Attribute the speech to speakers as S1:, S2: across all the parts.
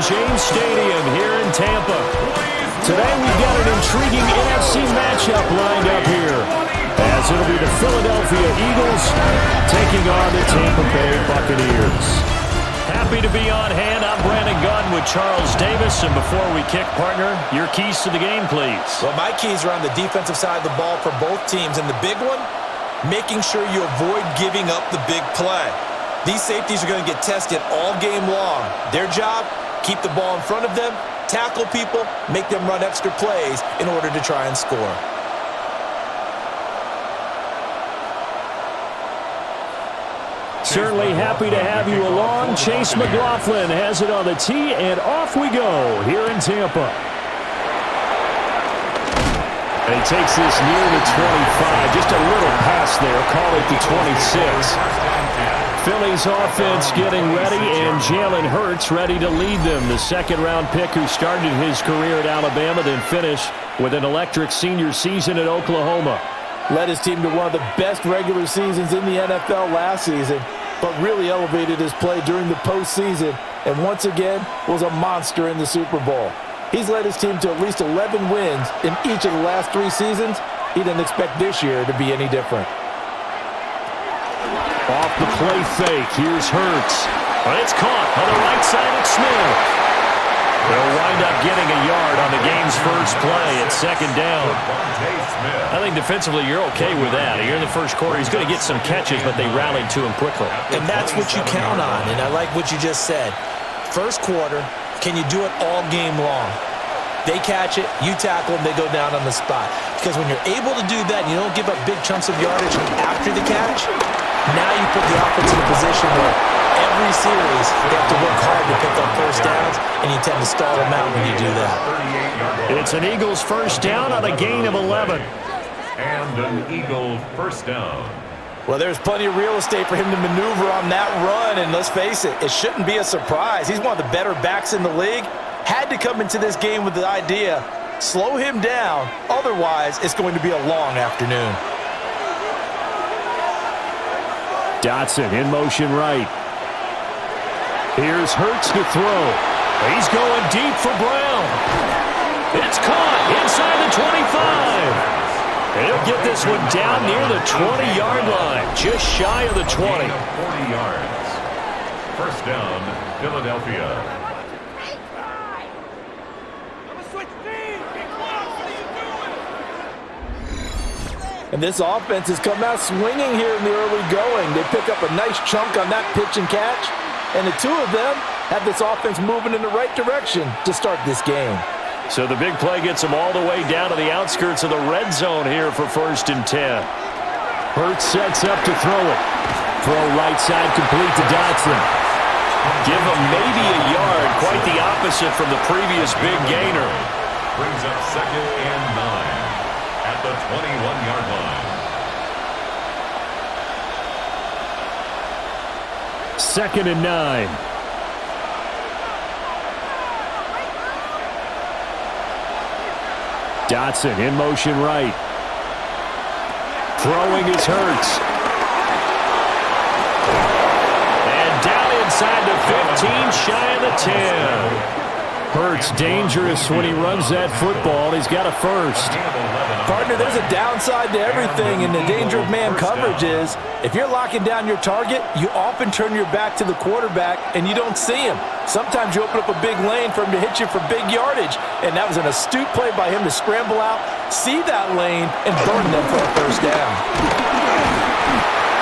S1: James Stadium here in Tampa. Today we've got an intriguing NFC matchup lined up here, as it'll be the Philadelphia Eagles taking on the Tampa Bay Buccaneers. Happy to be on hand. I'm Brandon Gunn with Charles Davis. And before we kick, partner, your keys to the game, please.
S2: Well, my keys are on the defensive side of the ball for both teams. And the big one, making sure you avoid giving up the big play. These safeties are going to get tested all game long. Their job, keep the ball in front of them, tackle people, make them run extra plays in order to try and score.
S1: Certainly happy to have you along. Chase McLaughlin has it on the tee, and off we go here in Tampa. And he takes this near the 25. Just a little pass there. Call it the 26. Philly's offense getting ready, and Jalen Hurts ready to lead them. The second-round pick who started his career at Alabama, then finished with an electric senior season at Oklahoma.
S3: Led his team to one of the best regular seasons in the NFL last season, but really elevated his play during the postseason, and once again was a monster in the Super Bowl. He's led his team to at least 11 wins in each of the last 3 seasons. He didn't expect this year to be any different.
S1: Off the play fake, here's Hurts. But it's caught on the right side of Smith. They'll wind up getting a yard on the game's first play at second down. I think defensively you're okay with that. Here in the first quarter, he's going to get some catches, but they rallied to him quickly.
S2: And that's what you count on, and I like what you just said. First quarter, can you do it all game long? They catch it, you tackle them, they go down on the spot. Because when you're able to do that and you don't give up big chunks of yardage after the catch, now you put the offense in a position where every series they have to work hard to pick up first downs, and you tend to stall them out when you do that.
S1: It's an Eagles first down on a gain of 11.
S4: And an Eagle first down.
S3: Well, there's plenty of real estate for him to maneuver on that run, and let's face it, it shouldn't be a surprise. He's one of the better backs in the league. Had to come into this game with the idea, slow him down, otherwise it's going to be a long afternoon.
S1: Dotson in motion right. Here's Hurts to throw. He's going deep for Brown. It's caught inside the 25. He'll get this one down near the 20-yard line, just shy of the 20.
S4: 40 yards. First down, Philadelphia.
S3: And this offense has come out swinging here in the early going. They pick up a nice chunk on that pitch and catch, and the two of them have this offense moving in the right direction to start this game.
S1: So the big play gets them all the way down to the outskirts of the red zone here for 1st and 10. Hurts sets up to throw it. Throw right side complete to Dotson. Give him maybe a yard, quite the opposite from the previous big gainer.
S4: Brings up 2nd and 9 at the 21-yard line.
S1: 2nd and 9. Dotson in motion right. Throwing is Hurts. And down inside the 15, shy of the 10. Hurts dangerous when he runs that football. He's got a first.
S3: Partner, there's a downside to everything, and the danger of man coverage is if you're locking down your target, you often turn your back to the quarterback and you don't see him. Sometimes you open up a big lane for him to hit you for big yardage, and that was an astute play by him to scramble out, see that lane, and burn them for a first down.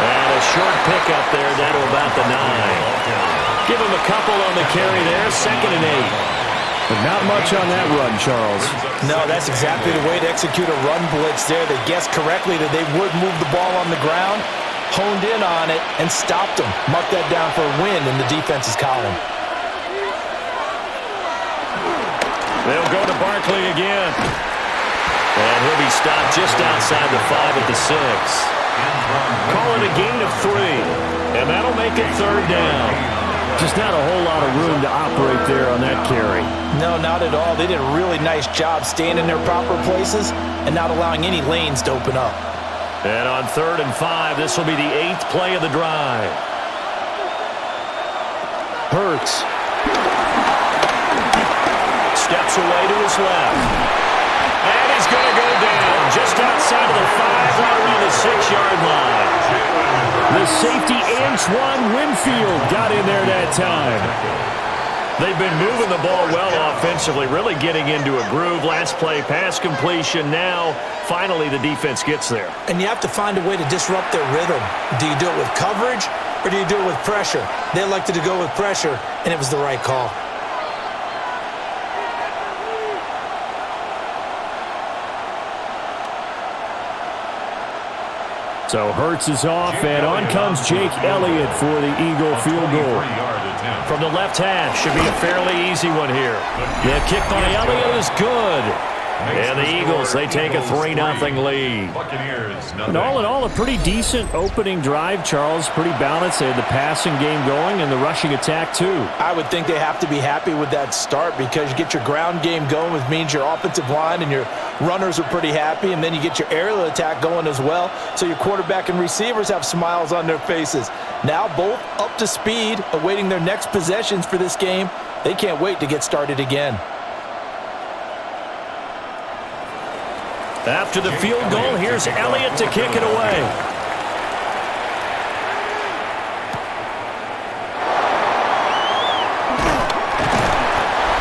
S1: And a short pickup there down to about the 9. Give him a couple on the carry there, 2nd and 8. But not much on that run, Charles.
S2: No, that's exactly the way to execute a run blitz there. They guessed correctly that they would move the ball on the ground, honed in on it, and stopped them. Mark that down for a win in the defense's column.
S1: They'll go to Barkley again. And he'll be stopped just outside the 5 at the 6. Call it a gain of 3. And that'll make it 3rd down. Just not a whole lot of room to operate there on that carry.
S2: No, not at all. They did a really nice job staying in their proper places and not allowing any lanes to open up.
S1: And on 3rd and 5, this will be the 8th play of the drive. Hurts. steps away to his left. And he's going to go down just outside of the 5, right around the 6-yard line. The safety, Antoine Winfield, got in there that time. They've been moving the ball well offensively, really getting into a groove. Last play, pass completion. Now, finally, the defense gets there.
S2: And you have to find a way to disrupt their rhythm. Do you do it with coverage, or do you do it with pressure? They elected to go with pressure, and it was the right call.
S1: So Hurts is off, and on comes Jake Elliott for the Eagle field goal. From the left hash, should be a fairly easy one here. The kick by Elliott is good. And the Eagles, they take a 3-0 lead. And all in all, a pretty decent opening drive, Charles. Pretty balanced. They had the passing game going and the rushing attack, too.
S3: I would think they have to be happy with that start because you get your ground game going, which means your offensive line and your runners are pretty happy, and then you get your aerial attack going as well, so your quarterback and receivers have smiles on their faces. Now both up to speed, awaiting their next possessions for this game. They can't wait to get started again.
S1: After the field goal, here's Elliott to kick it away.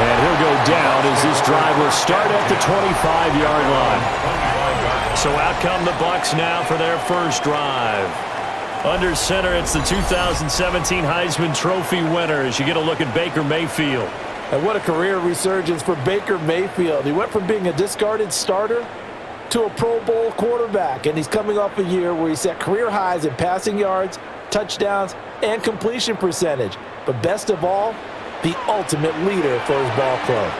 S1: And he'll go down as this drive will start at the 25-yard line. So out come the Bucs now for their first drive. Under center, it's the 2017 Heisman Trophy winner as you get a look at Baker Mayfield.
S3: And what a career resurgence for Baker Mayfield. He went from being a discarded starter to a Pro Bowl quarterback, and he's coming off a year where he set career highs in passing yards, touchdowns, and completion percentage. But best of all, the ultimate leader for his ball club.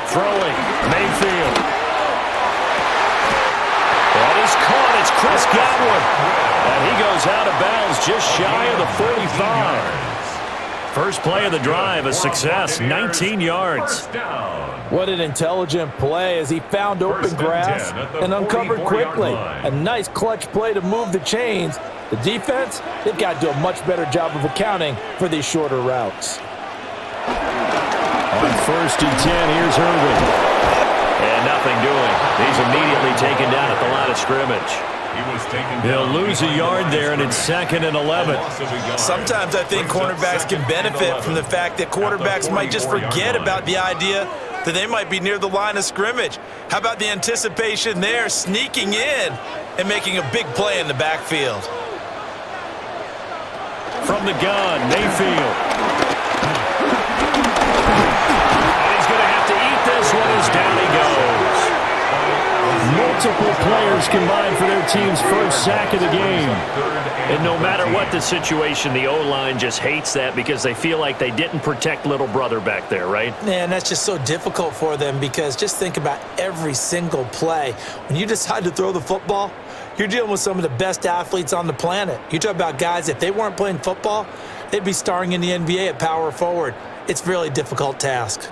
S1: Throwing, Mayfield. That is caught. It's Chris Godwin. And he goes out of bounds just shy of the 45. First play of the drive, a success, 19 yards.
S3: What an intelligent play as he found open grass and uncovered quickly. A nice clutch play to move the chains. The defense, they've got to do a much better job of accounting for these shorter routes.
S1: On 1st and 10, here's Irvin. And nothing doing. He's immediately taken down at the line of scrimmage. They'll lose a yard there, and it's 2nd and 11.
S2: Sometimes I think cornerbacks can benefit from the fact that quarterbacks might just forget about the idea that they might be near the line of scrimmage. How about the anticipation there, sneaking in and making a big play in the backfield?
S1: From the gun, Mayfield. And he's going to have to eat this one as down he goes. Multiple players combined for their team's first sack of the game. And no matter what the situation, the O-line just hates that because they feel like they didn't protect little brother back there, right?
S2: Man, that's just so difficult for them because just think about every single play. When you decide to throw the football, you're dealing with some of the best athletes on the planet. You talk about guys, if they weren't playing football, they'd be starring in the NBA at power forward. It's a really difficult task.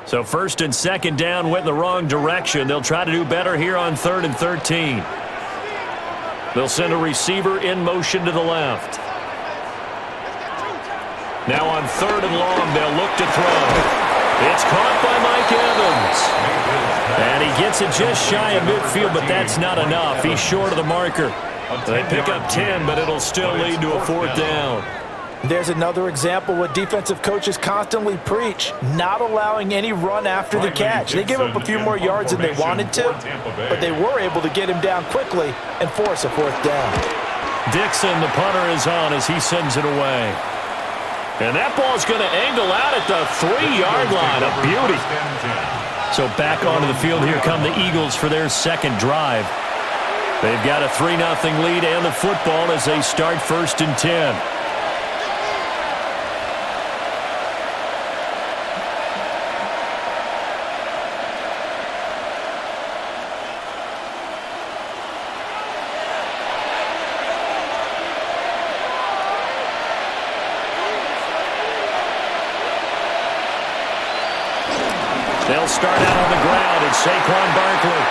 S1: So 1st and 2nd down went in the wrong direction. They'll try to do better here on 3rd and 13. They'll send a receiver in motion to the left. Now on 3rd and long, they'll look to throw. It's caught by Mike Evans. And he gets it just shy of midfield, but that's not enough. He's short of the marker. They pick up 10, but it'll still lead to a 4th down.
S3: There's another example what defensive coaches constantly preach, not allowing any run after the catch. They gave up a few more yards than they wanted to, but they were able to get him down quickly and force a 4th down.
S1: Dixon, the punter, is on as he sends it away. And that ball's going to angle out at the 3-yard line. A beauty. So back onto the field, here come the Eagles for their second drive. They've got a 3-0 lead and the football as they start 1st and 10. They'll start out on the ground. It's Saquon Barkley.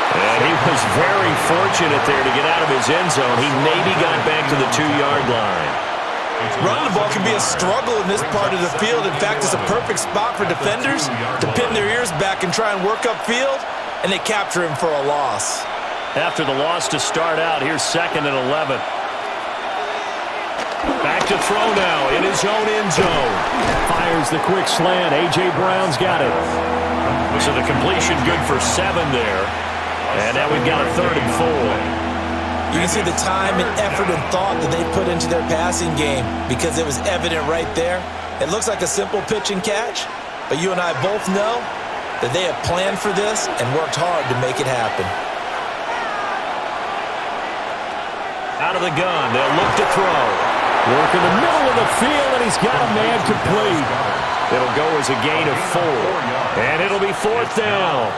S1: And he was very fortunate there to get out of his end zone. He maybe got back to the 2-yard line.
S2: Running the ball can be a struggle in this part of the field. In fact, it's a perfect spot for defenders to pin their ears back and try and work upfield, and they capture him for a loss.
S1: After the loss to start out, here's 2nd and 11. Back to throw now in his own end zone. Fires the quick slant. A.J. Brown's got it. So the completion good for 7 there. And now we've got a 3rd and 4.
S2: You can see the time and effort and thought that they put into their passing game because it was evident right there. It looks like a simple pitch and catch, but you and I both know that they have planned for this and worked hard to make it happen.
S1: Out of the gun, they'll look to throw. Work in the middle of the field, and he's got a man complete. It'll go as a gain of 4, and it'll be 4th down.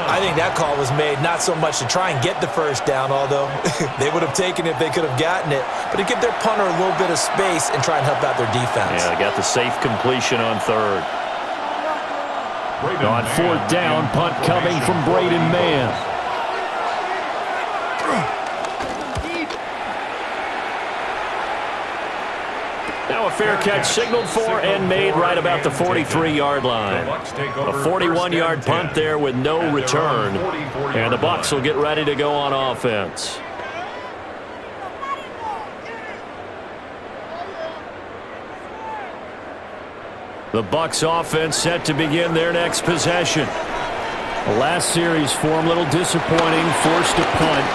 S2: I think that call was made not so much to try and get the first down, although they would have taken it if they could have gotten it, but to give their punter a little bit of space and try and help out their defense.
S1: Yeah, they got the safe completion on 3rd. On 4th down, punt coming from Braden Mann. Now a fair catch signaled for and made right about the 43-yard line. A 41-yard punt there with no return. And the Bucs will get ready to go on offense. The Bucs offense set to begin their next possession. The last series for them, a little disappointing, forced a punt.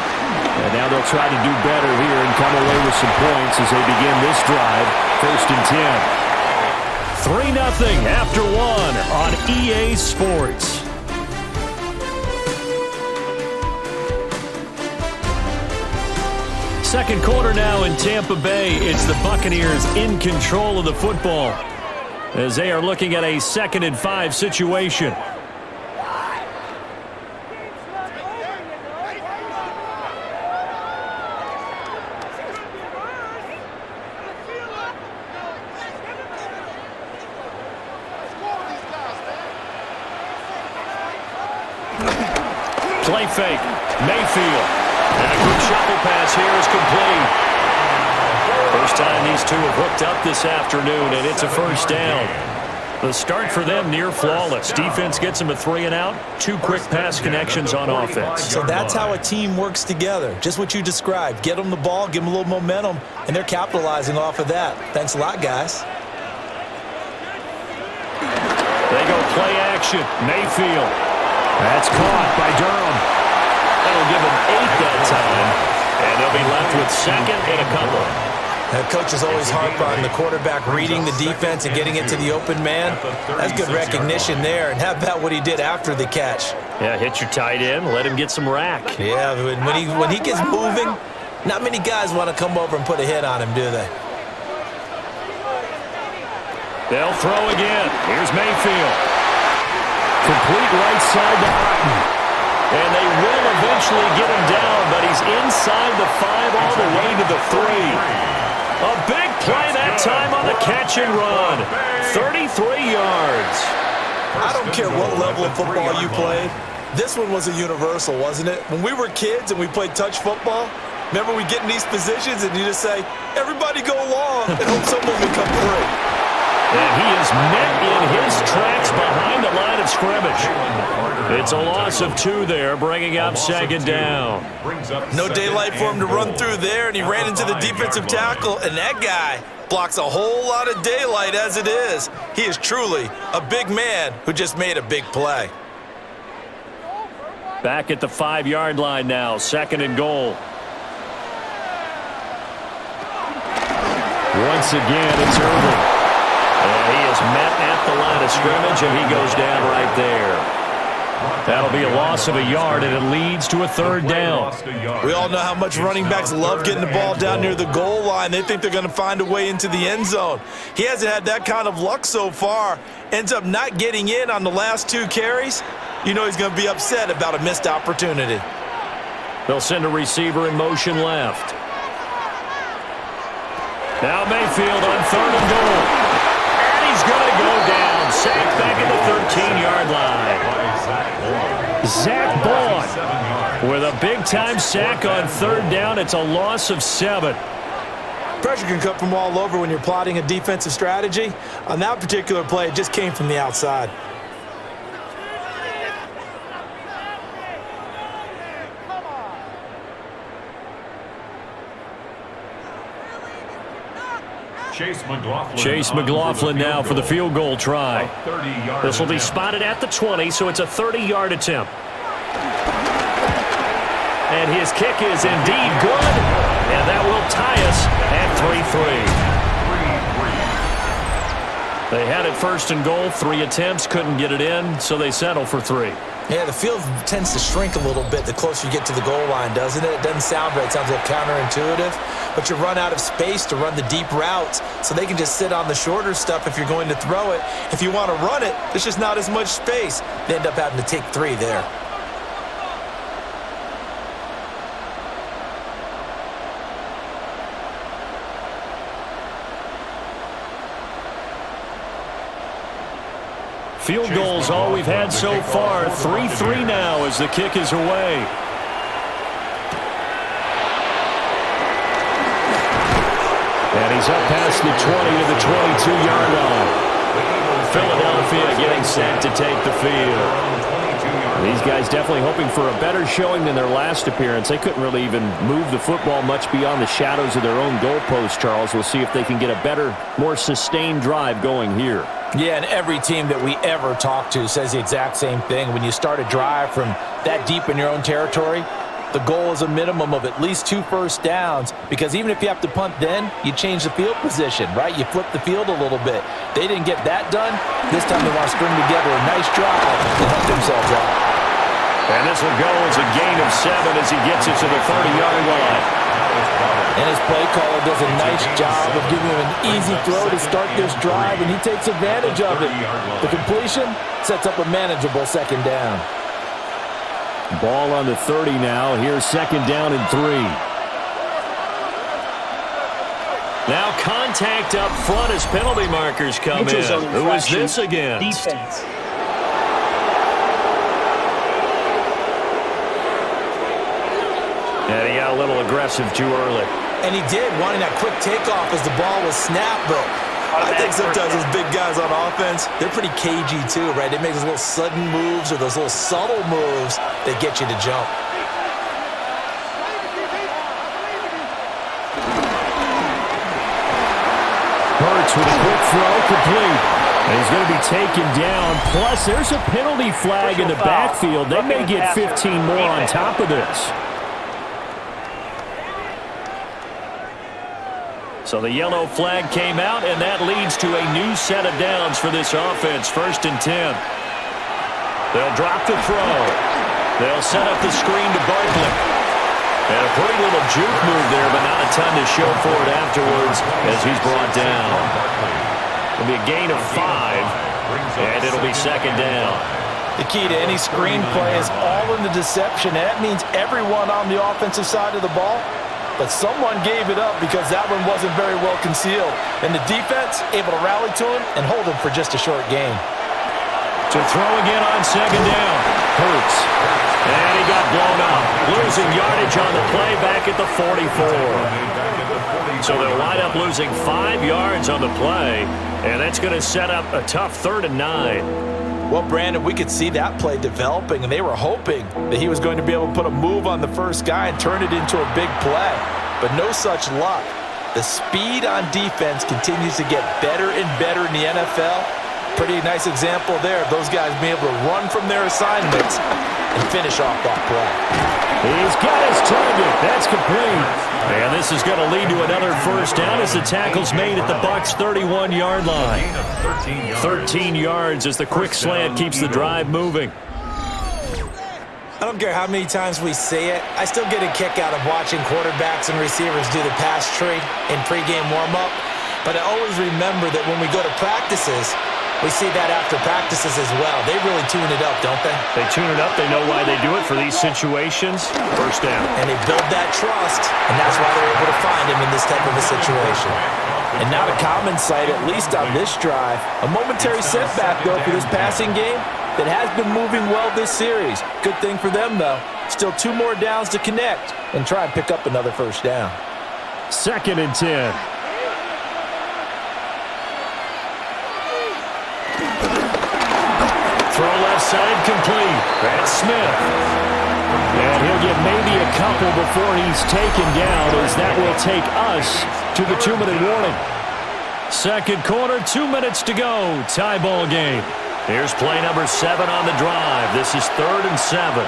S1: And now they'll try to do better here and come away with some points as they begin this drive. 1st and 10. 3-0 after 1 on EA Sports. Second quarter now in Tampa Bay. It's the Buccaneers in control of the football as they are looking at a 2nd and 5 situation. Play fake. Mayfield. And a quick shuffle pass here is complete. First time these two have hooked up this afternoon, and it's a 1st down. The start for them near flawless. Defense gets them a 3-and-out. 2 quick pass connections on offense.
S2: So that's how a team works together. Just what you described. Get them the ball, give them a little momentum, and they're capitalizing off of that. Thanks a lot, guys.
S1: They go play action. Mayfield. That's caught by Durham. That'll give him 8 that time. And they'll be left with 2nd and a couple.
S2: The coaches always harp on the quarterback reading the defense and getting it to the open man. That's good recognition there. And how about what he did after the catch?
S1: Yeah, hit your tight end. Let him get some rack.
S2: Yeah, when he gets moving, not many guys want to come over and put a hit on him, do they?
S1: They'll throw again. Here's Mayfield. Complete right side to Otten. And they will eventually get him down, but he's inside the 5 all the way to the 3. A big play that time on the catch and run. 33 yards.
S2: I don't care what level of football you played. This one was a universal, wasn't it? When we were kids and we played touch football, remember we get in these positions and you just say, everybody go long and hope someone will come free.
S1: And he is met in his tracks behind the line of scrimmage. It's a loss of 2 there, bringing up 2nd down.
S2: No daylight for him to run through there, and he ran into the defensive tackle, and that guy blocks a whole lot of daylight as it is. He is truly a big man who just made a big play.
S1: Back at the 5-yard line now, 2nd and goal. Once again, it's Irving. And he is met at the line of scrimmage, and he goes down right there. That'll be a loss of a yard, and it leads to a 3rd down.
S2: We all know how much running backs love getting the ball down near the goal line. They think they're going to find a way into the end zone. He hasn't had that kind of luck so far. Ends up not getting in on the last 2 carries. You know he's going to be upset about a missed opportunity.
S1: They'll send a receiver in motion left. Now Mayfield on 3rd and goal. He's going to go down. Sacked back at the 13-yard line. Zach Bond with a big-time sack on 3rd down. It's a loss of 7.
S2: Pressure can come from all over when you're plotting a defensive strategy. On that particular play, it just came from the outside.
S4: Chase McLaughlin
S1: now for the field goal try. This will be spotted at the 20, so it's a 30-yard attempt. And his kick is indeed good, and that will tie us at 3-3. They had it first and goal, 3 attempts, couldn't get it in, so they settle for 3.
S2: Yeah, the field tends to shrink a little bit the closer you get to the goal line, doesn't it? It doesn't sound right. It sounds a little counterintuitive. But you run out of space to run the deep routes, so they can just sit on the shorter stuff if you're going to throw it. If you want to run it, there's just not as much space. They end up having to take 3 there.
S1: Field goals all we've had so far. 3-3 now as the kick is away. And he's up past the 20 to the 22-yard line. Philadelphia getting set to take the field. These guys definitely hoping for a better showing than their last appearance. They couldn't really even move the football much beyond the shadows of their own goalpost, Charles. We'll see if they can get a better, more sustained drive going here.
S3: Yeah, and every team that we ever talk to says the exact same thing. When you start a drive from that deep in your own territory, the goal is a minimum of at least 2 first downs, because even if you have to punt then, you change the field position, right? You flip the field a little bit. They didn't get that done. This time they want to string together a nice drive to help themselves out.
S1: And this will go as a gain of 7 as he gets it to the 30-yard line.
S3: And his play caller does a nice job of giving him an easy throw to start this drive, and he takes advantage of it. The completion sets up a manageable second down.
S1: Ball on the 30 now. Here's second down and 3. Now contact up front as penalty markers come in. Who is this against?
S5: Defense.
S1: And he got a little aggressive too early.
S2: And he did, wanting that quick takeoff as the ball was snapped, but I think sometimes those big guys on offense, they're pretty cagey too, right? They make those little sudden moves or those little subtle moves that get you to jump.
S1: Hurts with a quick throw, complete. And he's going to be taken down. Plus, there's a penalty flag in the backfield. They may get 15 more on top of this. So the yellow flag came out, and that leads to a new set of downs for this offense. 1st and 10. They'll drop the throw. They'll set up the screen to Barkley. And a pretty little juke move there, but not a ton to show for it afterwards as he's brought down. It'll be a gain of 5, and it'll be second down.
S3: The key to any screen play is all in the deception. That means everyone on the offensive side of the ball, but someone gave it up because that one wasn't very well concealed. And the defense able to rally to him and hold him for just a short gain.
S1: To throw again on second down. Hurts. And he got blown up. Losing yardage on the play back at the 44. So they'll wind up losing 5 yards on the play, and that's going to set up a tough 3rd and 9.
S3: Well, Brandon, we could see that play developing, and they were hoping that he was going to be able to put a move on the first guy and turn it into a big play. But no such luck. The speed on defense continues to get better and better in the NFL. Pretty nice example there of those guys being able to run from their assignments and finish off that play.
S1: He's got his target. That's complete. And this is going to lead to another first down as the tackle's made at the Bucs' 31-yard line. 13 yards as the quick slant keeps the drive moving.
S2: I don't care how many times we say it, I still get a kick out of watching quarterbacks and receivers do the pass tree in pregame warm-up. But I always remember that when we go to practices, we see that after practices as well. They really tune it up, don't they?
S1: They tune it up. They know why they do it for these situations. First down.
S2: And they build that trust, and that's why they're able to find him in this type of a situation.
S3: And not a common sight, at least on this drive. A momentary setback, though, for this passing game that has been moving well this series. Good thing for them, though. Still 2 more downs to connect and try and pick up another first down.
S1: 2nd and 10. side complete. That's Smith. And he'll get maybe a couple before he's taken down, as that will take us to the 2-minute warning. Second quarter, 2 minutes to go. Tie ball game. Here's play number 7 on the drive. This is 3rd and 7.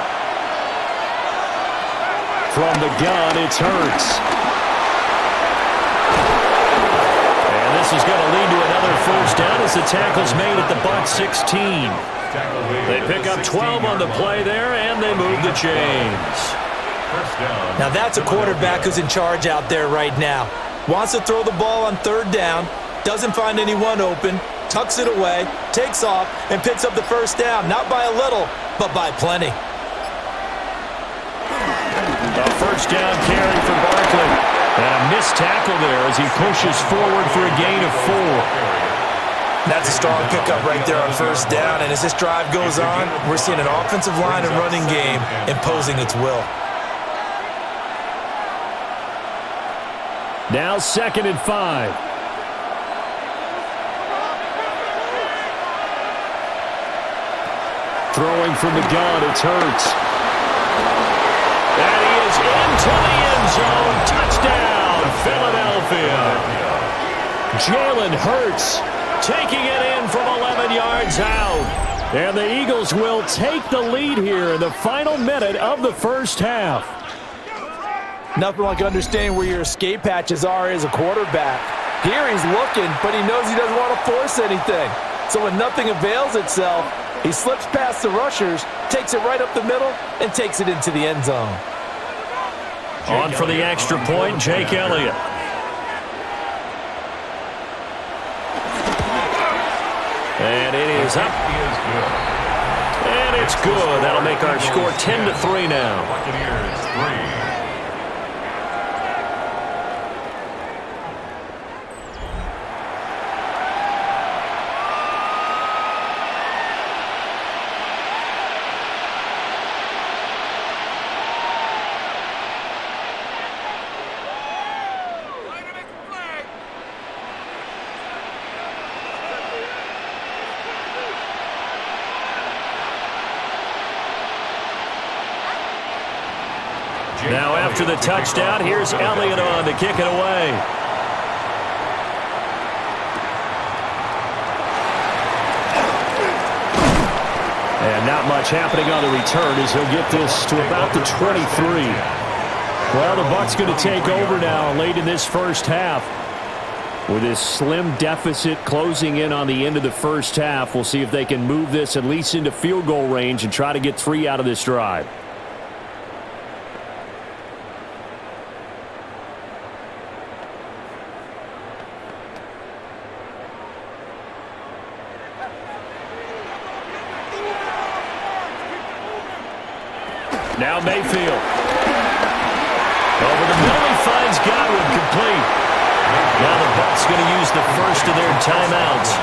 S1: From the gun, it's Hurts. And this is going to lead to another first down as the tackle's made at the Bucs 16. They pick up 12 on the play there, and they move the chains.
S2: Now that's a quarterback who's in charge out there right now. Wants to throw the ball on 3rd down, doesn't find anyone open, tucks it away, takes off, and picks up the first down. Not by a little, but by plenty.
S1: A first down carry for Barkley. And a missed tackle there as he pushes forward for a gain of 4.
S2: That's a strong pickup right there on first down. And as this drive goes on, we're seeing an offensive line and running game imposing its will.
S1: Now 2nd and 5. Throwing from the gun, it's Hurts. And he is into the end zone. Touchdown, Philadelphia. Jalen Hurts taking it in from 11 yards out. And the Eagles will take the lead here in the final minute of the first half.
S3: Nothing like understanding where your escape hatches are as a quarterback. Here he's looking, but he knows he doesn't want to force anything. So when nothing avails itself, he slips past the rushers, takes it right up the middle, and takes it into the end zone.
S1: On for the extra point, Jake Elliott. And it is up. And it's good. That'll make our score 10-3 now.
S4: Buccaneers 3.
S1: Now after the touchdown, here's Elliott on to kick it away. And not much happening on the return as he'll get this to about the 23. Well, the Bucs going to take over now late in this first half. With this slim deficit closing in on the end of the first half, we'll see if they can move this at least into field goal range and try to get 3 out of this drive. Now Mayfield. Over the middle, he finds Godwin complete. Now the Bucs going to use the first of their timeouts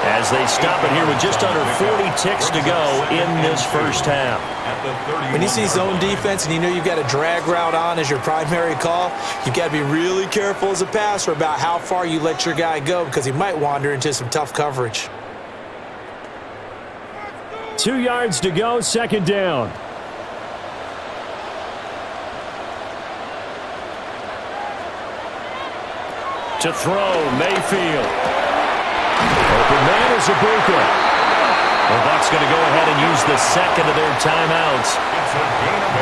S1: as they stop it here with just under 40 ticks to go in this first half.
S2: When you see zone defense and you know you've got a drag route on as your primary call, you've got to be really careful as a passer about how far you let your guy go because he might wander into some tough coverage.
S1: 2 yards to go, second down. To throw, Mayfield. Open man is Ibuka. The Bucs going to go ahead and use the second of their timeouts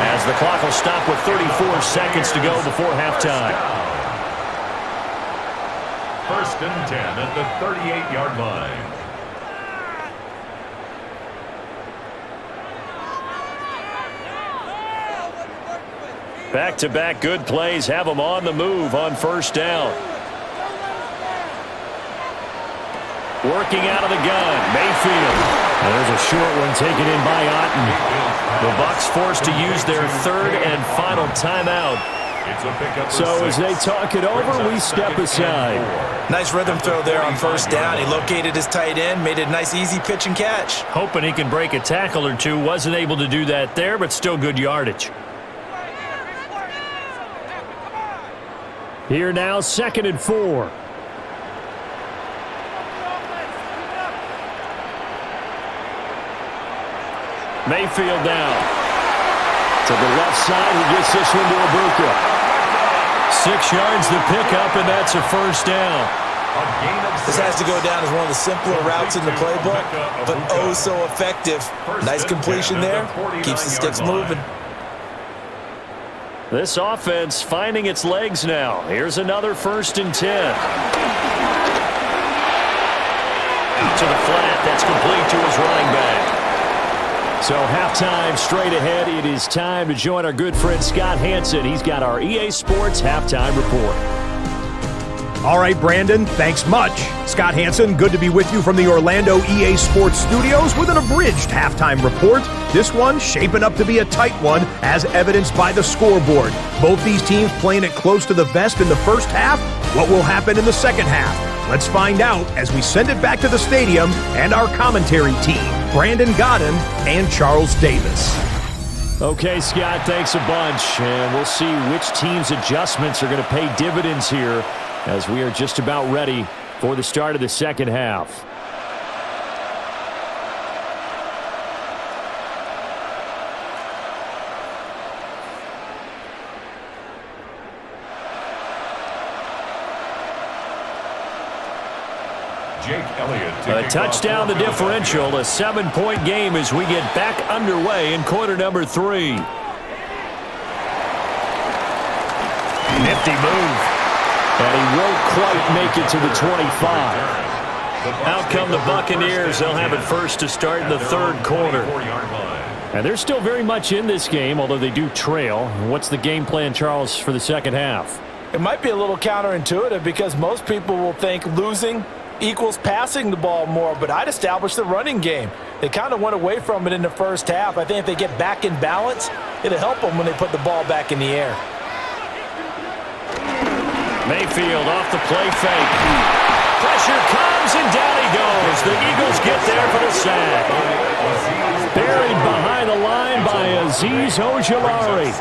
S1: as the clock will stop with 34 seconds to go before halftime.
S4: 1st and 10 at the 38-yard line.
S1: Back-to-back good plays have them on the move on first down. Working out of the gun, Mayfield. And there's a short one taken in by Otten. The Bucs forced to use their 3rd and final timeout. So as they talk it over, we step aside.
S2: Nice rhythm throw there on first down. He located his tight end, made it a nice easy pitch and catch.
S1: Hoping he can break a tackle or two. Wasn't able to do that there, but still good yardage. Here now, 2nd and 4. Mayfield now. To the left side, he gets this one to Ibuka. 6 yards to pick up, and that's a first down.
S2: This has to go down as one of the simpler routes in the playbook, but oh so effective. Nice completion there. Keeps the sticks moving.
S1: This offense finding its legs now. Here's another 1st and 10. Out to the flat. That's complete to his running back. So halftime straight ahead. It is time to join our good friend Scott Hansen. He's got our EA Sports halftime report.
S5: All right, Brandon, thanks much. Scott Hansen, good to be with you from the Orlando EA Sports Studios with an abridged halftime report. This one shaping up to be a tight one, as evidenced by the scoreboard. Both these teams playing it close to the vest in the first half. What will happen in the second half? Let's find out as we send it back to the stadium and our commentary team, Brandon Godden and Charles Davis.
S1: Okay, Scott, thanks a bunch. And we'll see which team's adjustments are going to pay dividends here, as we are just about ready for the start of the second half. A touchdown, the differential, a 7-point game as we get back underway in quarter number 3. Nifty move. And he won't quite make it to the 25. Out come the Buccaneers. They'll have it first to start in the third quarter. And they're still very much in this game, although they do trail. What's the game plan, Charles, for the second half?
S3: It might be a little counterintuitive because most people will think losing equals passing the ball more, but I'd establish the running game. They kind of went away from it in the first half. I think if they get back in balance, it'll help them when they put the ball back in the air.
S1: Mayfield off the play fake. Pressure comes, and down he goes. The Eagles get there for the sack. Buried behind the line by Azeez Ojulari.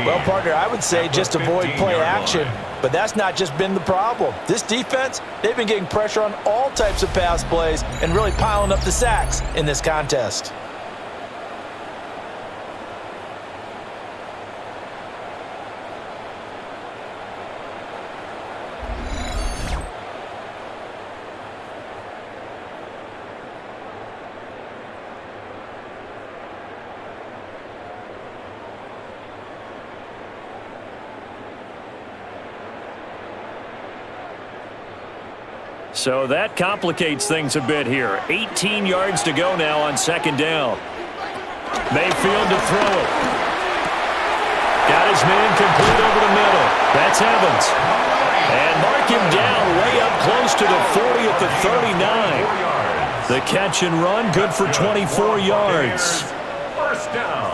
S2: Well, partner, I would say just avoid play action, but that's not just been the problem. This defense, they've been getting pressure on all types of pass plays and really piling up the sacks in this contest.
S1: So that complicates things a bit here. 18 yards to go now on second down. Mayfield to throw it. Got his man complete over the middle. That's Evans. And mark him down way up close to the 40 at the 39. The catch and run, good for 24 yards.
S4: First down.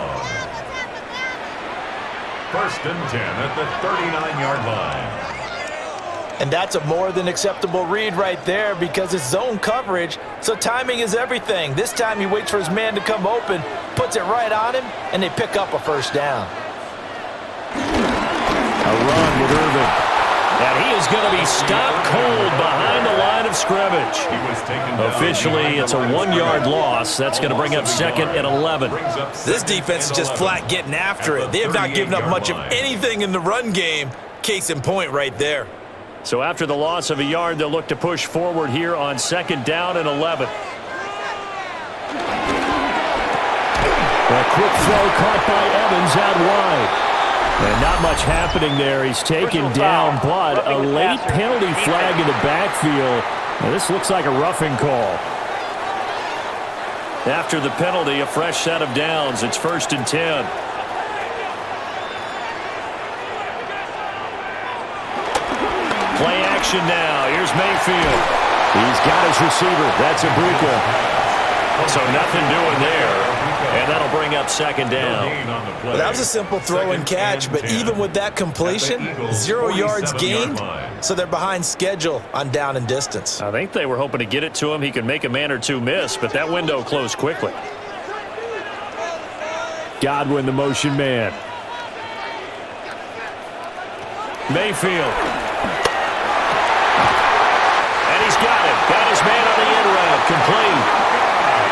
S4: 1st and 10 at the 39-yard line.
S2: And that's a more than acceptable read right there because it's zone coverage, so timing is everything. This time he waits for his man to come open, puts it right on him, and they pick up a first down.
S1: A run with Irvin. And he is going to be stopped cold behind the line of scrimmage. Officially, it's a 1-yard loss. That's going to bring up 2nd and 11.
S2: This defense is just flat getting after it. They have not given up much of anything in the run game. Case in point right there.
S1: So after the loss of a yard, they'll look to push forward here on 2nd down and 11. A quick throw caught by Evans out wide. And not much happening there. He's taken down, but a late penalty flag in the backfield. Now, this looks like a roughing call. After the penalty, a fresh set of downs. It's 1st and 10. Play action now. Here's Mayfield. He's got his receiver. That's Ibuka. So nothing doing there. And that'll bring up 2nd down.
S2: Well, that was a simple throw and catch, but even with that completion, 0 yards gained, so they're behind schedule on down and distance.
S1: I think they were hoping to get it to him. He could make a man or two miss, but that window closed quickly. Godwin, the motion man. Mayfield. And he's got it. Got his man on the end route. Complete.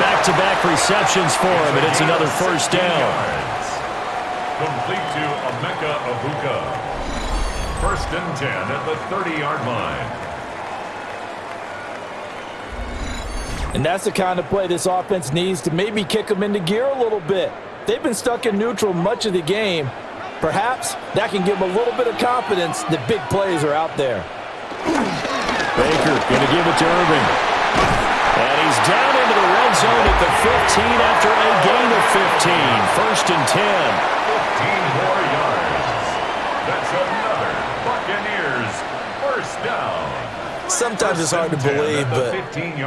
S1: Back back-to-back receptions for him, and it's another first down.
S4: Complete to Emeka Egbuka. 1st and 10 at the 30-yard line.
S3: And that's the kind of play this offense needs to maybe kick them into gear a little bit. They've been stuck in neutral much of the game. Perhaps that can give them a little bit of confidence that big plays are out there.
S1: Baker going to give it to Irving. And he's down into the red zone at the 15 after a gain of 15. 1st and 10.
S4: 15 more yards. That's another Buccaneers first down.
S2: Sometimes it's hard to believe, but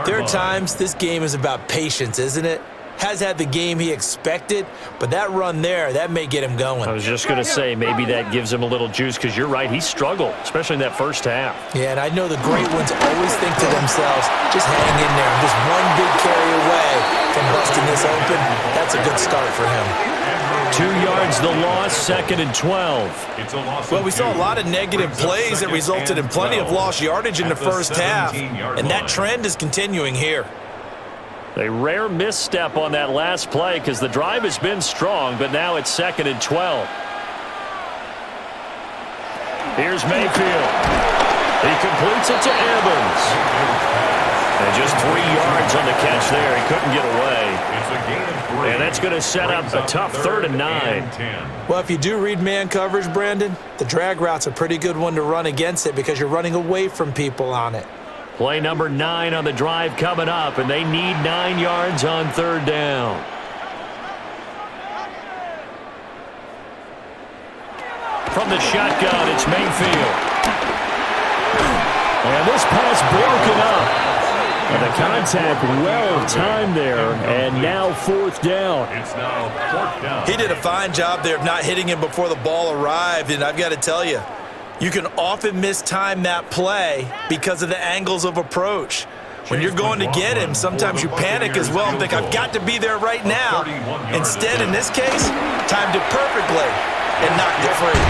S2: there are times this game is about patience, isn't it? Has had the game he expected, but that run there, that may get him going.
S1: I was just going to say, maybe that gives him a little juice, because you're right, he struggled, especially in that first half.
S2: Yeah, and I know the great ones always think to themselves, just hang in there. Just one big carry away from busting this open. That's a good start for him.
S1: 2 yards the loss, 2nd and 12.
S2: Well, we saw a lot of negative plays that resulted in plenty of lost yardage in the first half, and that trend is continuing here.
S1: A rare misstep on that last play, because the drive has been strong, but now it's 2nd and 12. Here's Mayfield. He completes it to Evans. And just 3 yards on the catch there. He couldn't get away. And that's going to set up a tough 3rd and 9.
S2: Well, if you do read man coverage, Brandon, the drag route's a pretty good one to run against it because you're running away from people on it.
S1: Play number 9 on the drive coming up, and they need 9 yards on 3rd down. From the shotgun, it's Mayfield. And this pass broken up. And the contact well timed there, and now 4th down.
S4: It's now 4th down.
S2: He did a fine job there of not hitting him before the ball arrived, and I've got to tell you, you can often mistime that play because of the angles of approach. When you're going to get him, sometimes you panic as well and think, I've got to be there right now. Instead, in this case, timed it perfectly and knocked it free.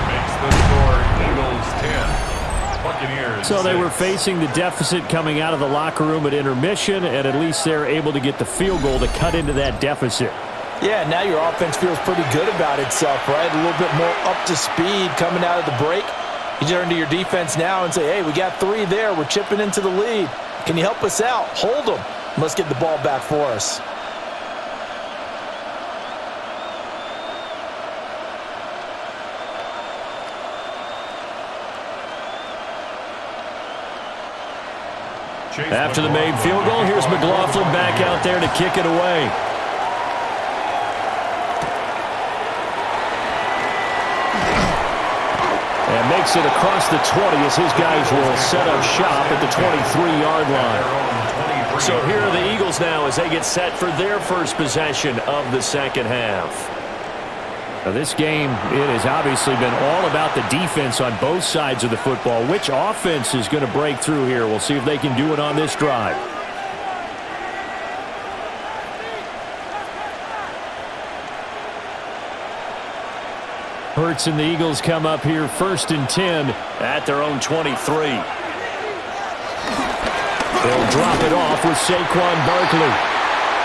S4: Makes the score Eagles 10. Buccaneers.
S1: So they were facing the deficit coming out of the locker room at intermission, and at least they're able to get the field goal to cut into that deficit.
S3: Yeah, now your offense feels pretty good about itself, right? A little bit more up to speed coming out of the break. You turn to your defense now and say, hey, we got 3 there. We're chipping into the lead. Can you help us out? Hold them. Let's get the ball back for us.
S1: After the made field goal, here's McLaughlin back out there to kick it away. And makes it across the 20 as his guys will set up shop at the 23-yard line. So here are the Eagles now as they get set for their first possession of the second half. Now this game, it has obviously been all about the defense on both sides of the football. Which offense is going to break through here? We'll see if they can do it on this drive. Hurts and the Eagles come up here 1st and 10 at their own 23. They'll drop it off with Saquon Barkley.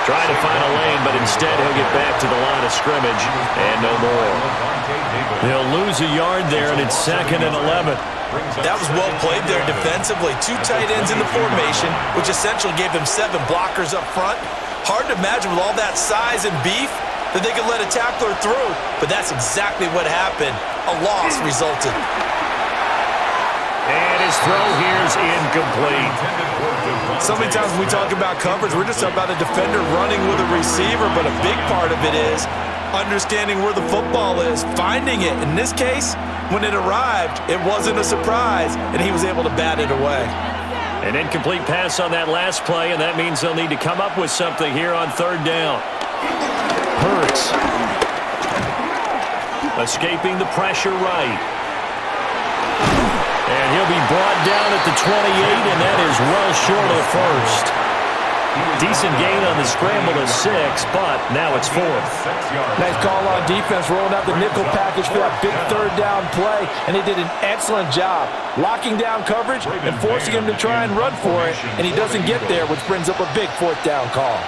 S1: Trying to find a lane, but instead he'll get back to the line of scrimmage and no more. They'll lose a yard there, and it's 2nd and 11.
S2: That was well played there defensively. 2 tight ends in the formation, which essentially gave them 7 blockers up front. Hard to imagine with all that size and beef that they could let a tackler through, but that's exactly what happened. A loss resulted.
S1: And his throw here's incomplete.
S2: So many times when we talk about coverage, we're just about a defender running with a receiver, but a big part of it is understanding where the football is, finding it. In this case, when it arrived, it wasn't a surprise, and he was able to bat it away.
S1: An incomplete pass on that last play, and that means they'll need to come up with something here on 3rd down. Hurts. Escaping the pressure right. And he'll be brought down at the 28, and that is well short of the first. Decent gain on the scramble of 6, but now it's 4th.
S3: Nice call on defense, rolling out the nickel package for that big third down play, and they did an excellent job locking down coverage and forcing him to try and run for it, and he doesn't get there, which brings up a big 4th down call.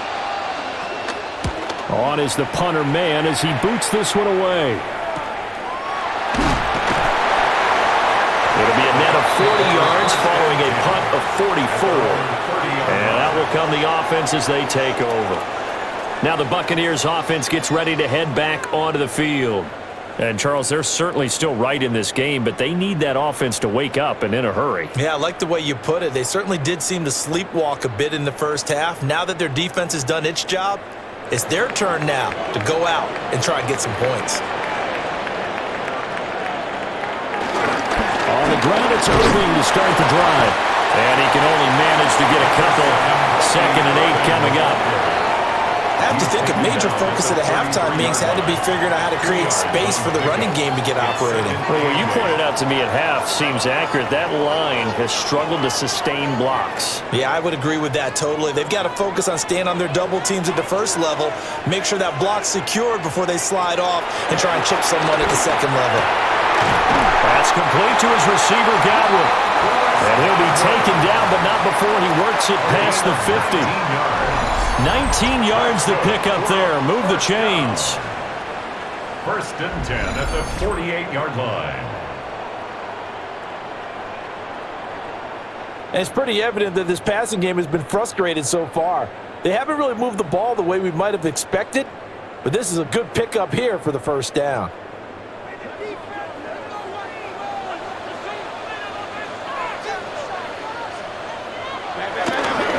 S1: On is the punter man as he boots this one away. It'll be a net of 40 yards following a punt of 44. And out will come the offense as they take over. Now the Buccaneers offense gets ready to head back onto the field. And, Charles, they're certainly still right in this game, but they need that offense to wake up and in a hurry.
S2: Yeah, I like the way you put it. They certainly did seem to sleepwalk a bit in the first half. Now that their defense has done its job, it's their turn now to go out and try and get some points.
S1: On the ground, it's Irving to start the drive. And he can only manage to get a couple. 2nd and 8 coming up.
S2: I have to think a major focus at the halftime meetings had to be figuring out how to create space for the running game to get operating.
S1: Well, what you pointed out to me at half seems accurate. That line has struggled to sustain blocks.
S2: Yeah, I would agree with that totally. They've got to focus on staying on their double teams at the first level, make sure that block's secured before they slide off and try and chip someone at the second level.
S1: That's complete to his receiver, Godwin. And he'll be taken down, but not before he works it past the 50. 19 yards to pick up there. Move the chains.
S4: 1st and 10 at the 48-yard line.
S3: And it's pretty evident that this passing game has been frustrated so far. They haven't really moved the ball the way we might have expected, but this is a good pickup here for the 1st down.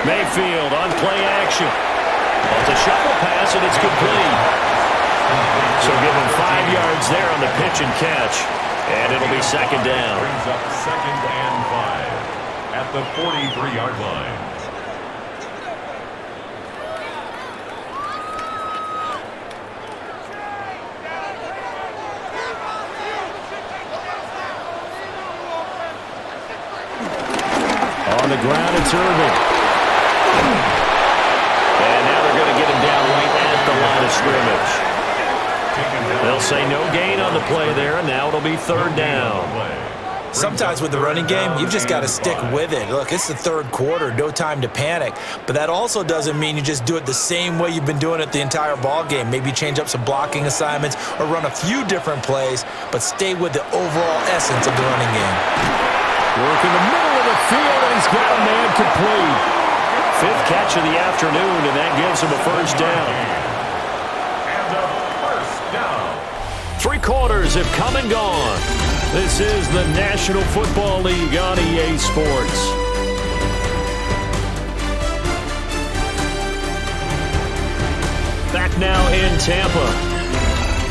S1: Mayfield on play action. It's a shuffle pass, and it's complete. So give him 5 yards there on the pitch and catch. And it'll be 2nd down.
S4: Brings up 2nd and 5 at the 43-yard line.
S1: On the ground, it's Irving. And now they're going to get him down right at the line of scrimmage. They'll say no gain on the play there, and now it'll be 3rd down.
S2: Sometimes with the running game, you've just got to stick with it. Look, it's the 3rd quarter, no time to panic. But that also doesn't mean you just do it the same way you've been doing it the entire ball game. Maybe change up some blocking assignments or run a few different plays, but stay with the overall essence of the running game.
S1: Work in the middle of the field, and he's got a man complete. 5th catch of the afternoon, and that gives him a 1st down.
S4: And a 1st down.
S1: 3 quarters have come and gone. This is the National Football League on EA Sports. Back now in Tampa.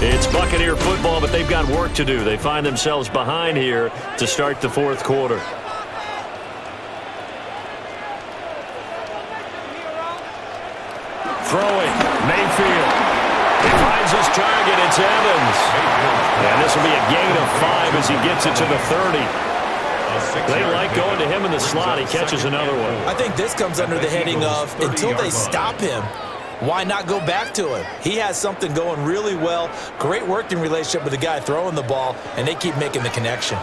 S1: It's Buccaneer football, but they've got work to do. They find themselves behind here to start the 4th quarter. Throwing, Mayfield. He finds his target, it's Evans. And this will be a gain of 5 as he gets it to the 30. They like going to him in the slot. He catches another one.
S2: I think this comes under the heading of, until they stop him, why not go back to him? He has something going really well. Great working relationship with the guy throwing the ball, and they keep making the connection.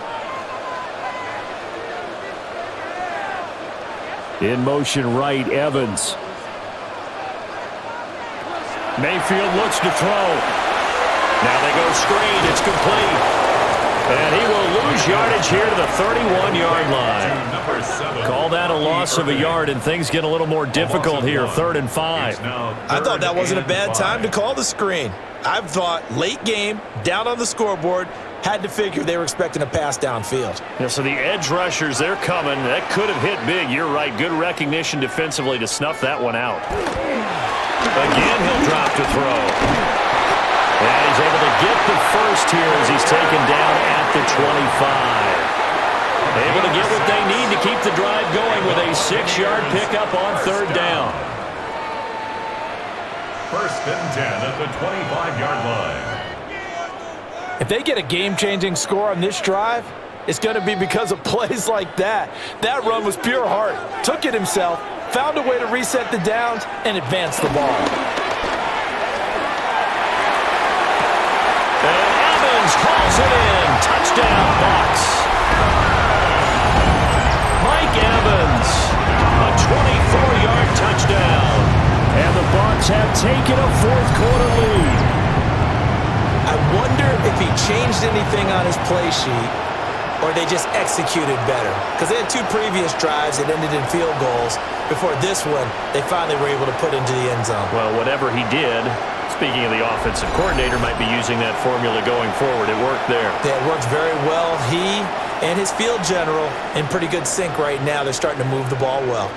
S1: In motion right, Evans. Mayfield looks to throw. Now they go screen. It's complete. And he will lose yardage here to the 31-yard line. Call that a loss of a yard, and things get a little more difficult here, 3rd and 5.
S2: I thought that wasn't a bad time to call the screen. I thought late game, down on the scoreboard, had to figure they were expecting a pass downfield.
S1: Yeah, so the edge rushers, they're coming. That could have hit big. You're right. Good recognition defensively to snuff that one out. Again, he'll drop to throw. And he's able to get the first here as he's taken down at the 25. Able to get what they need to keep the drive going with a 6-yard pickup on 3rd down.
S4: 1st and 10 at the 25-yard line.
S3: If they get a game-changing score on this drive, it's going to be because of plays like that. That run was pure heart. Took it himself, found a way to reset the downs and advance the ball.
S1: And Evans hauls it in. Touchdown, Bucs. Mike Evans, a 24-yard touchdown. And the Bucs have taken a fourth-quarter lead.
S2: I wonder if he changed anything on his play sheet or they just executed better. Because they had 2 previous drives that ended in field goals. Before this one, they finally were able to put into the end zone.
S1: Well, whatever he did, speaking of the offensive coordinator, might be using that formula going forward. It worked there.
S2: Yeah, it worked very well. He and his field general in pretty good sync right now. They're starting to move the ball well.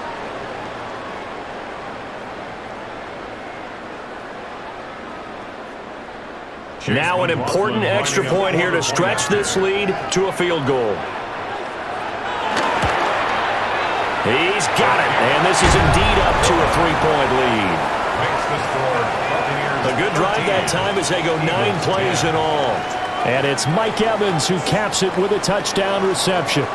S1: Now an important extra point here to stretch this lead to a field goal. He's got it, and this is indeed up to a 3-point lead. A good drive that time as they go 9 plays in all. And it's Mike Evans who caps it with a touchdown reception.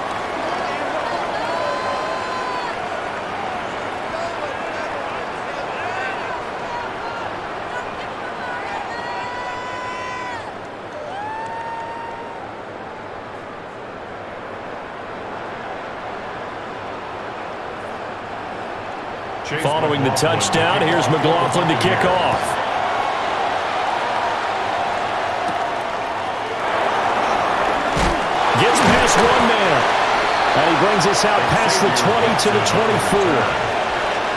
S1: Following the touchdown, here's McLaughlin to kick off. Gets past one man. And he brings us out past the 20 to the 24.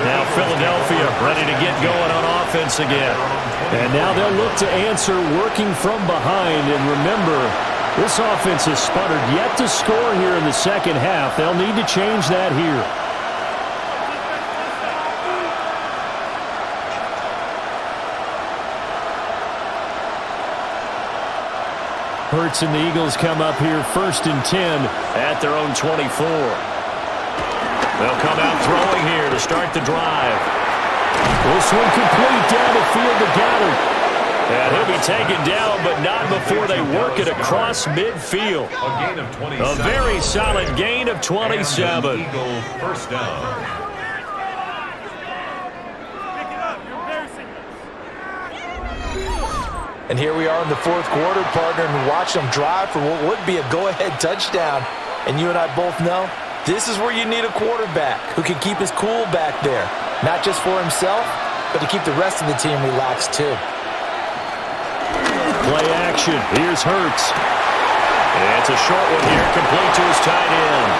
S1: Now Philadelphia ready to get going on offense again. And now they'll look to answer working from behind. And remember, this offense has sputtered yet to score here in the second half. They'll need to change that here. Hurts and the Eagles come up here 1st and 10 at their own 24. They'll come out throwing here to start the drive. This one complete down the field to Goddard. And he'll be taken down, but not before they work it across midfield.
S4: A gain of 27.
S1: A very solid gain of 27.
S4: Eagle first down.
S2: And here we are in the 4th quarter, partner, and watch them drive for what would be a go-ahead touchdown. And you and I both know this is where you need a quarterback who can keep his cool back there. Not just for himself, but to keep the rest of the team relaxed too.
S1: Play action. Here's Hurts. It's a short one here, complete to his tight end.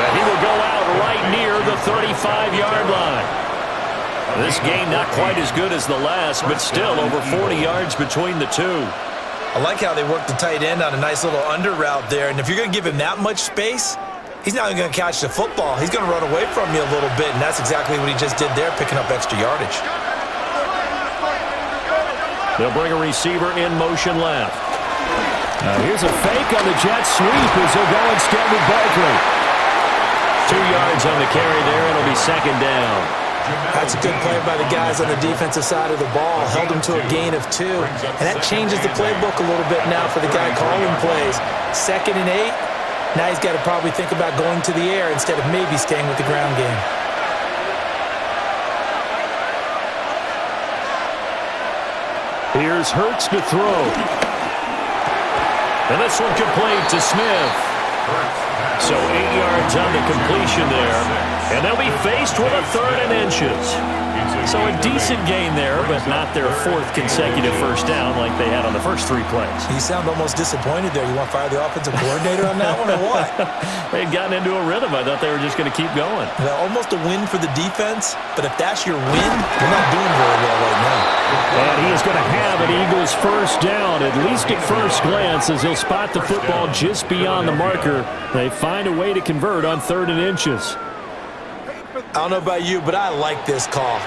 S1: And he will go out right near the 35-yard line. This game not quite as good as the last, but still over 40 yards between the two.
S2: I like how they work the tight end on a nice little under route there. And if you're going to give him that much space, he's not even going to catch the football. He's going to run away from you a little bit, and that's exactly what he just did there, picking up extra yardage.
S1: They'll bring a receiver in motion left. Now here's a fake on the jet sweep as they'll go instead with Barkley. 2 yards on the carry there. It'll be 2nd down.
S2: That's a good play by the guys on the defensive side of the ball. Held them to a gain of 2. And that changes the playbook a little bit now for the guy calling plays. 2nd and 8. Now he's got to probably think about going to the air instead of maybe staying with the ground game.
S1: Here's Hurts to throw. And this one complete to Smith. So 8 yards on the completion there. And they'll be faced with a 3rd and inches. So a decent gain there, but not their 4th consecutive first down like they had on the first 3 plays.
S2: You sound almost disappointed there. You want to fire the offensive coordinator on that one or what?
S1: They had gotten into a rhythm. I thought they were just going to keep going.
S2: Well, almost a win for the defense, but if that's your win, you're not doing very well right now.
S1: And he is going to have an Eagles first down, at least at first glance, as he'll spot the football just beyond the marker. They find a way to convert on 3rd and inches.
S2: I don't know about you, but I like this call.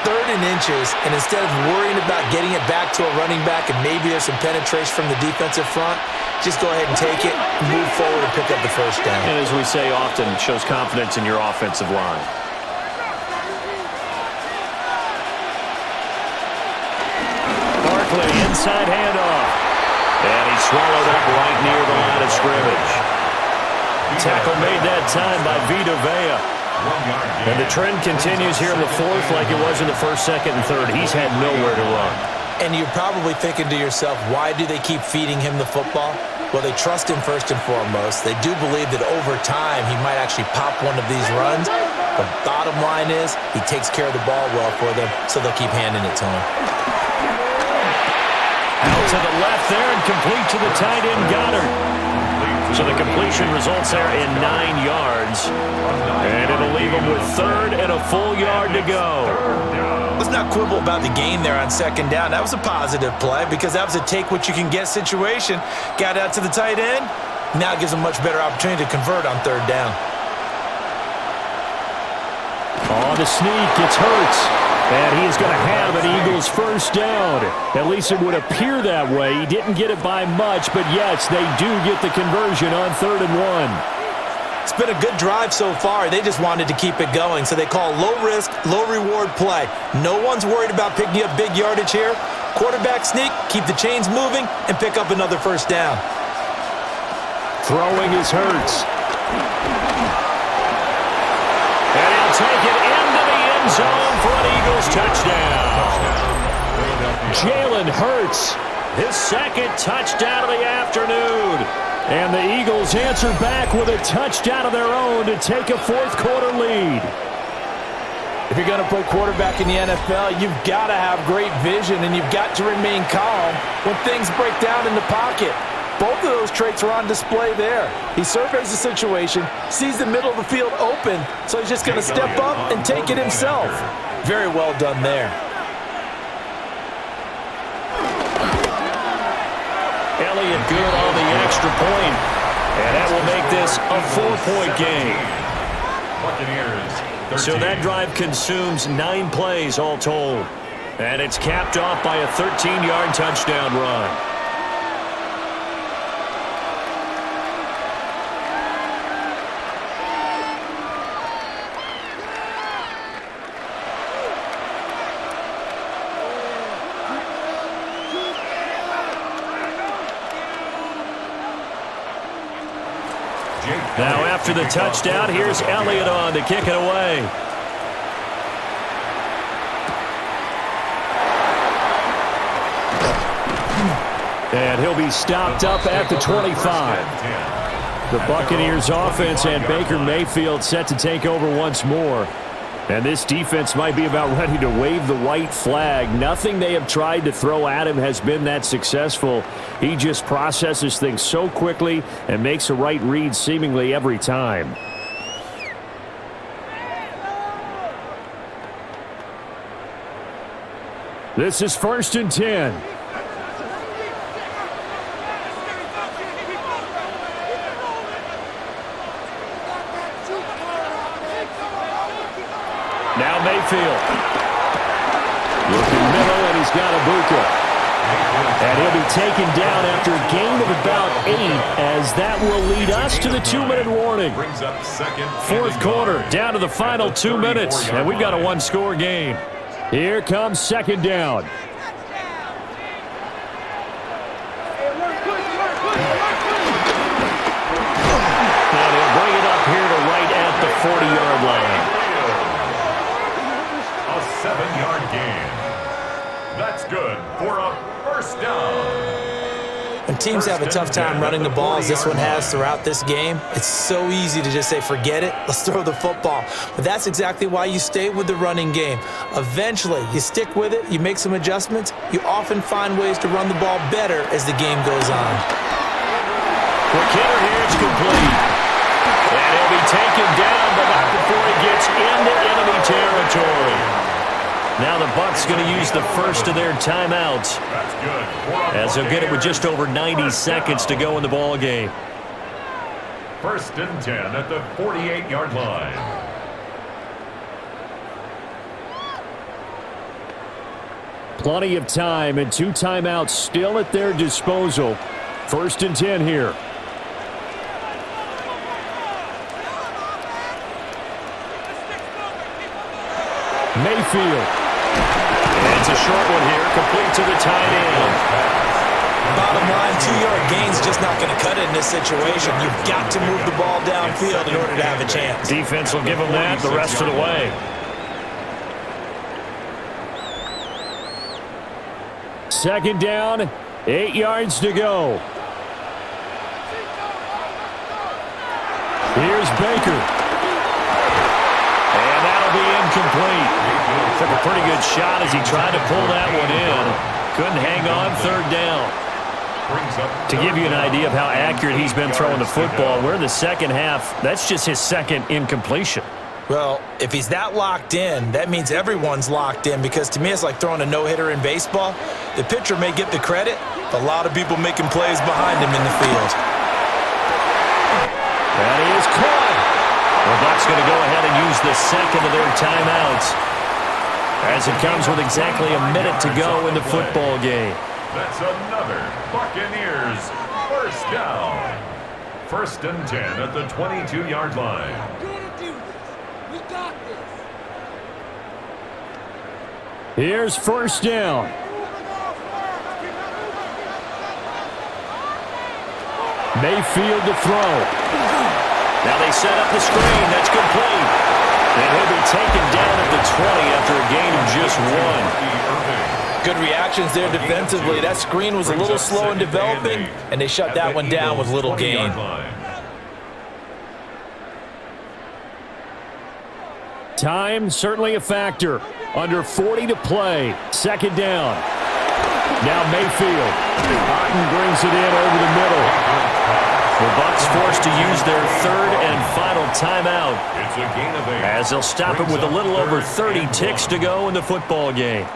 S2: 3rd and inches, and instead of worrying about getting it back to a running back and maybe there's some penetration from the defensive front, just go ahead and take it, move forward, and pick up the first down.
S1: And as we say often, it shows confidence in your offensive line. Barkley, inside handoff. And he swallowed up right near the line of scrimmage. Tackle made that time by Vita Vea. And the trend continues here in the fourth like it was in the first, second, and third. He's had nowhere to run.
S2: And you're probably thinking to yourself, why do they keep feeding him the football? Well, they trust him first and foremost. They do believe that over time he might actually pop one of these runs. But bottom line is he takes care of the ball well for them, so they'll keep handing it to him.
S1: Out to the left there and complete to the tight end, Goddard. So the completion results there in 9 yards. And it'll leave him with third and a full yard to go.
S2: Let's not quibble about the gain there on second down. That was a positive play because that was a take-what-you-can-get situation. Got out to the tight end. Now it gives him a much better opportunity to convert on third down.
S1: On the sneak, it's Hurts. And he is going to have an Eagles first down. At least it would appear that way. He didn't get it by much, but yes, they do get the conversion on 3rd and 1.
S2: It's been a good drive so far. They just wanted to keep it going, so they call low-risk, low-reward play. No one's worried about picking up big yardage here. Quarterback sneak, keep the chains moving, and pick up another first down.
S1: Throwing is Hurts. And he'll take it into the end zone for an Eagles touchdown. Jalen Hurts, his second touchdown of the afternoon. And the Eagles answer back with a touchdown of their own to take a fourth-quarter lead.
S3: If you're going to play quarterback in the NFL, you've got to have great vision, and you've got to remain calm when things break down in the pocket. Both of those traits are on display there. He surveys the situation, sees the middle of the field open, so he's just going to step up and take it himself. Very well done there.
S1: Elliott good on the extra point, and that will make this a 4-point game.
S4: Buccaneers, 13.
S1: So that drive consumes 9 plays all told, and it's capped off by a 13-yard touchdown run. Now after the touchdown, here's Elliott on to kick it away. And he'll be stopped up at the 25. The Buccaneers offense and Baker Mayfield set to take over once more. And this defense might be about ready to wave the white flag. Nothing they have tried to throw at him has been that successful. He just processes things so quickly and makes a right read seemingly every time. This is 1st and 10. Now Mayfield. Looking middle, and he's got Ibuka. And he'll be taken down after a gain of about 8, as that will lead us to the 2-minute warning. Fourth quarter, down to the final 2 minutes, and we've got a 1-score game. Here comes 2nd down. And he'll bring it up here to right at the 40-yard line.
S4: 7-yard gain. That's good for a first down.
S2: When teams have a tough time running the ball, as this one has throughout this game, it's so easy to just say, forget it, let's throw the football. But that's exactly why you stay with the running game. Eventually, you stick with it, you make some adjustments, you often find ways to run the ball better as the game goes on.
S1: Quick hitter here, it's complete. And he'll be taken down, but not before he gets into enemy territory. Now the Bucs going to use the first of their timeouts, as they'll get it with just over 90 seconds to go in the ball game.
S4: 1st and 10 at the 48-yard line.
S1: Plenty of time and 2 timeouts still at their disposal. 1st and 10 here. Mayfield. And it's a short one here, complete to the tight end.
S2: Bottom line, 2-yard gain's just not going to cut it in this situation. You've got to move the ball downfield in order to have a chance.
S1: Defense will give them that the rest of the way. Second down, 8 yards to go. Here's Baker. And that'll be incomplete. Took a pretty good shot as he tried to pull that one in. Couldn't hang on, third down. To give you an idea of how accurate he's been throwing the football, we're in the second half. That's just his second incompletion.
S2: Well, if he's that locked in, that means everyone's locked in, because to me it's like throwing a no-hitter in baseball. The pitcher may get the credit, but a lot of people making plays behind him in the field.
S1: That is caught. The Bucs going to go ahead and use the second of their timeouts as it comes with exactly a minute to go in the football game.
S4: That's another Buccaneers first down. 1st and 10 at the 22-yard line.
S6: We got this.
S1: Here's first down. Mayfield to throw. Now they set up the screen. That's complete. And he'll be taken down at the 20 after a gain of just 1.
S2: Good reactions there defensively. That screen was a little slow in developing, and they shut that one down with little gain.
S1: Time certainly a factor. Under 40 to play. Second down. Now Mayfield. Otten brings it in over the middle. The Bucs forced to use their third and final timeout as they'll stop it with a little over 30 ticks to go in the football game.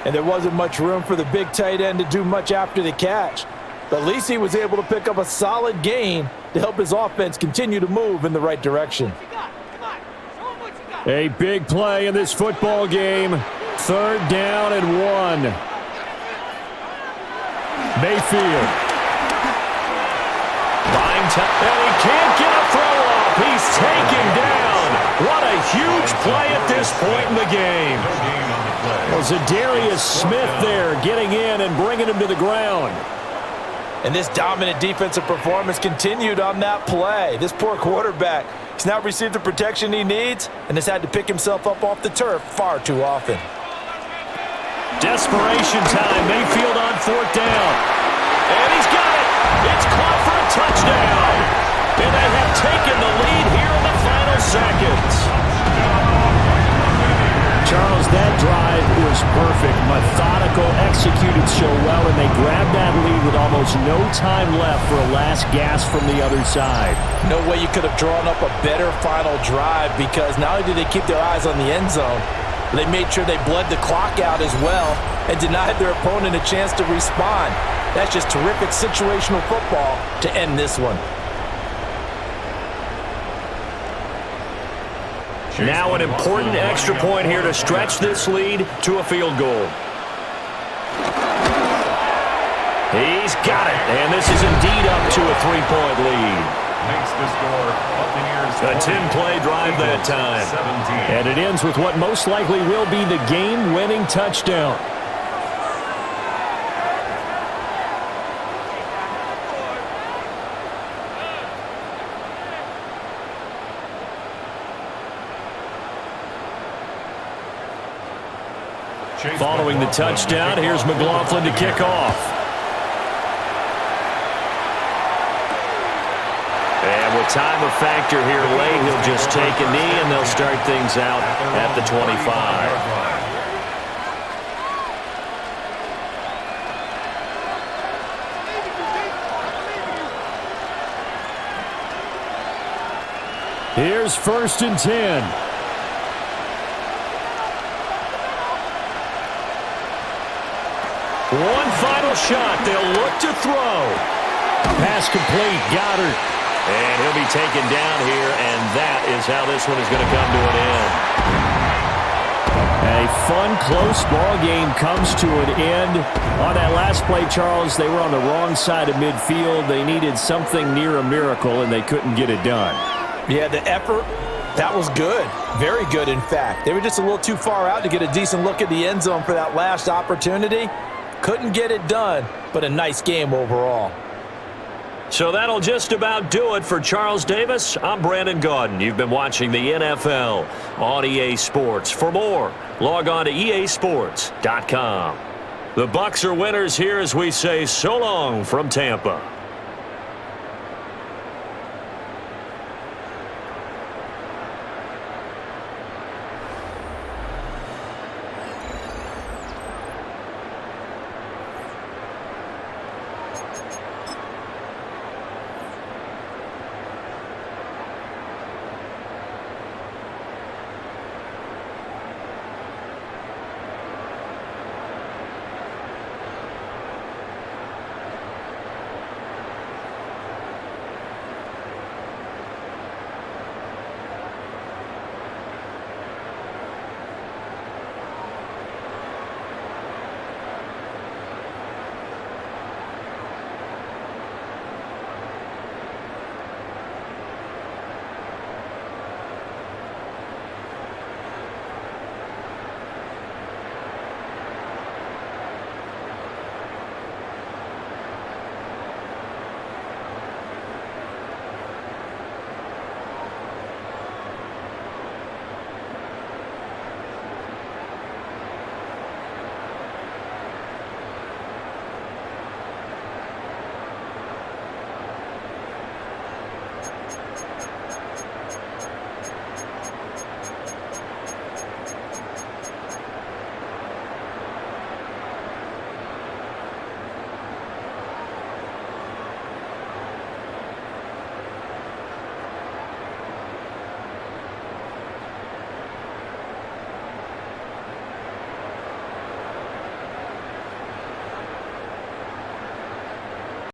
S3: And there wasn't much room for the big tight end to do much after the catch. But at least he was able to pick up a solid gain to help his offense continue to move in the right direction.
S1: A big play in this football game. 3rd down and 1. Mayfield. Buying time. And he can't get a throw off. He's taken down. What a huge play at this point in the game. Well, Zadarius Smith there getting in and bringing him to the ground.
S3: And this dominant defensive performance continued on that play. This poor quarterback has now received the protection he needs and has had to pick himself up off the turf far too often.
S1: Desperation time. Mayfield on 4th down. And he's got it. It's caught for a touchdown. And they have taken the lead here in the final seconds. Charles, that drive was perfect. Methodical, executed so well, and they grabbed that lead with almost no time left for a last gasp from the other side.
S3: No way you could have drawn up a better final drive, because not only did they keep their eyes on the end zone, they made sure they bled the clock out as well and denied their opponent a chance to respond. That's just terrific situational football to end this one.
S1: Now an important extra point here to stretch this lead to a field goal. He's got it, and this is indeed up to a 3-point lead.
S4: Makes the score Buccaneers.
S1: A 10-play drive that time.
S4: 17.
S1: And it ends with what most likely will be the game-winning touchdown. Following the touchdown, here's McLaughlin to kick off. And with time a factor here late, he'll just take a knee and they'll start things out at the 25. Here's 1st and 10. One final shot. They'll look to throw. Pass complete. Goddard. And he'll be taken down here, and that is how this one is going to come to an end. A fun, close ball game comes to an end. On that last play, Charles, they were on the wrong side of midfield. They needed something near a miracle, and they couldn't get it done.
S3: Yeah, the effort, that was good. Very good, in fact. They were just a little too far out to get a decent look at the end zone for that last opportunity. Couldn't get it done, but a nice game overall.
S1: So that'll just about do it for Charles Davis. I'm Brandon Gaudin. You've been watching the NFL on EA Sports. For more, log on to easports.com. The Bucs are winners here as we say so long from Tampa.